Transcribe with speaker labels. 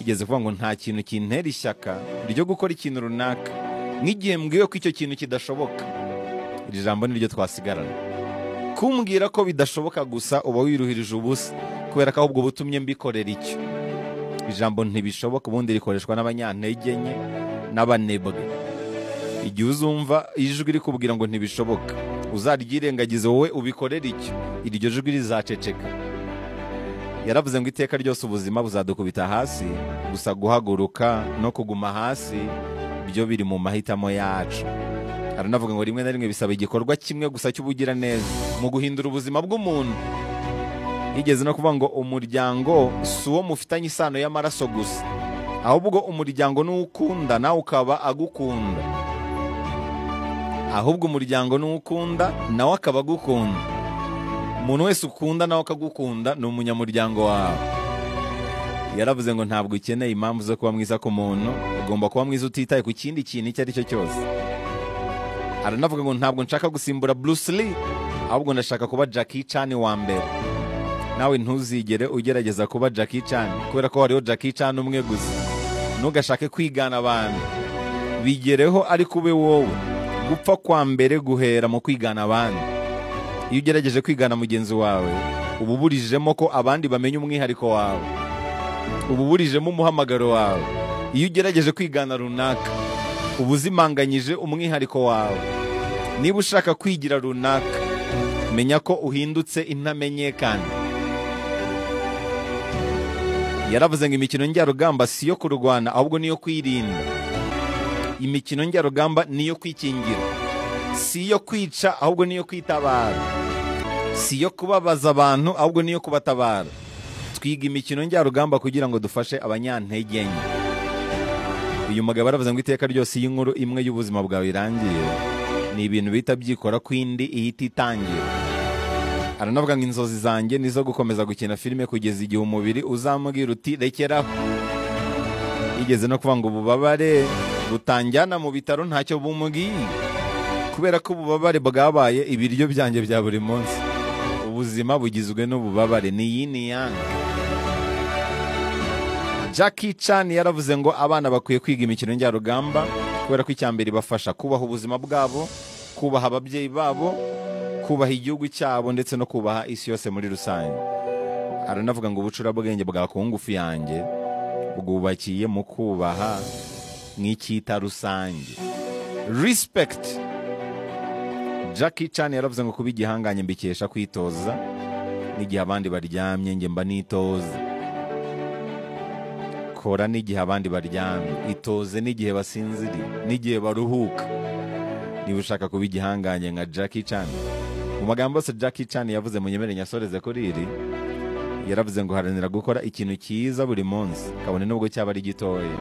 Speaker 1: igeze kuvuga ngo nta kintu kintera ishyaka ryo gukora ikintu runaka nk'igihe mbwiwe ko icyo kintu kidashoboka. Iri jambo niryo twasigarana. Kumbwira ko bidashoboka gusa uba wiruhirije ubusa, kubera ko ahubwo butumye mbikorera icyo. Ijambo ntibishoboka ubundi rikoreshwa n'abanyantege nke n'abanebwe. Igihe uzumva ijwi rikubwira ngo ntibishoboka, uzaryirengagize wowe ubikorera icyo, iryo jwi rizaceceka. Yaravuze ngo iteka ryose ubuzima buzadukubita hasi, gusa guhaguruka no kuguma hasi byo biri mu mahitamo yacu. Aranavuga ngo rimwe na rimwe bisaba igikorwa kimwe gusa cy'ubugira neza mu guhindura ubuzima bw'umuntu. Yigeze no kuvuga ngo umuryango si uwo mufitanye isano y'amaraso gusa, ahubwo umuryango ni ukunda nawe ukaba agukunda. Ahubwo umuryango ni ukunda nawe akaba agukunda. Umuntu wese ukunda nawe akagukunda ni umunyamuryango wawe. Yaravuze ngo ntabwo ukeneye impamvu zo kuba mwiza ku muntu, ugomba kuba mwiza utitaye ku kindi kintu icyo ari cyo cyose. Aranavuga ngo ntabwo nshaka gusimbura Bruce Lee, ahubwo ndashaka kuba Jackie Chan wa mbere. Nawe ntuzigere ugerageza kuba Jackie Chan, kubera ko hariho Jackie Chan umwe gusa. Ntugashake kwigana abantu, bigereho ariko ube wowe. Gupfa kwa mbere guhera mu kwigana abandi. Iyo ugerageje kwigana mugenzi wawe, uba uburijemo ko abandi bamenya umwihariko wawe, uba uburijemo umuhamagaro wawe. Iyo ugerageje kwigana runaka, uba uzimanganyije umwihariko wawe. Niba ushaka kwigira runaka, menya ko uhindutse intamenyekana. Yaravuze ngo imikino njyarugamba si yo kurwana, ahubwo niyo kwirinda. Imikino njyarugamba niyo kwikingira, si yo kwica ahubwo niyo kwitabara, si yo kubabaza abantu ahubwo niyo kubatabara. Twiga imikino njyarugamba kugira ngo dufashe abanyantege nke. Uyu mugabo aravuze ngo iteka ryose iyi nkuru imwe y'ubuzima bwawe irangiye, ni ibintu bihita byikora ku indi ihita itangira. Aranavuga ngo inzozi zanjye nizo gukomeza gukina filime kugeza igihe umubiri uzamubwira uti rekeraho. Yigeze no kuvuga ngo ububabare butanjyana mu bitaro ntacyo bumubwiye, kubera ko ububabare bwabaye ibiryo byanjye bya buri munsi. Ubuzima bugizwe n'ububabare, ni yin yang. Jackie Chan yaravuze ngo abana bakwiye kwiga imikino njyarugamba, kubera ko icyambere ibafasha kubaha ubuzima bwabo, kubaha ababyeyi babo, kubaha igihugu cyabo ndetse no kubaha isi yose muri rusange. Aranavuga ngo ubucurabwenge bwa kungufu yanjye bwubakiye mu kubaha nk'icyita rusange. Respect. Jackie Chan yaravuze ngo kuba igihanganye mbikesha kwitoza, n'igihe abandi baryamye njye mba nitoza. Kora n'igihe abandi baryamye, itoze n'igihe basinziriye, n'igihe baruhuka. Niba ushaka kuba igihanganye nka Jackie Chan. Mu magambo yose Jackie Chan yavuze munyemere nyasoreze kuri iri, yaravuze ngo haranira gukora ikintu cyiza buri munsi, kabone nubwo cyaba ari gitoya.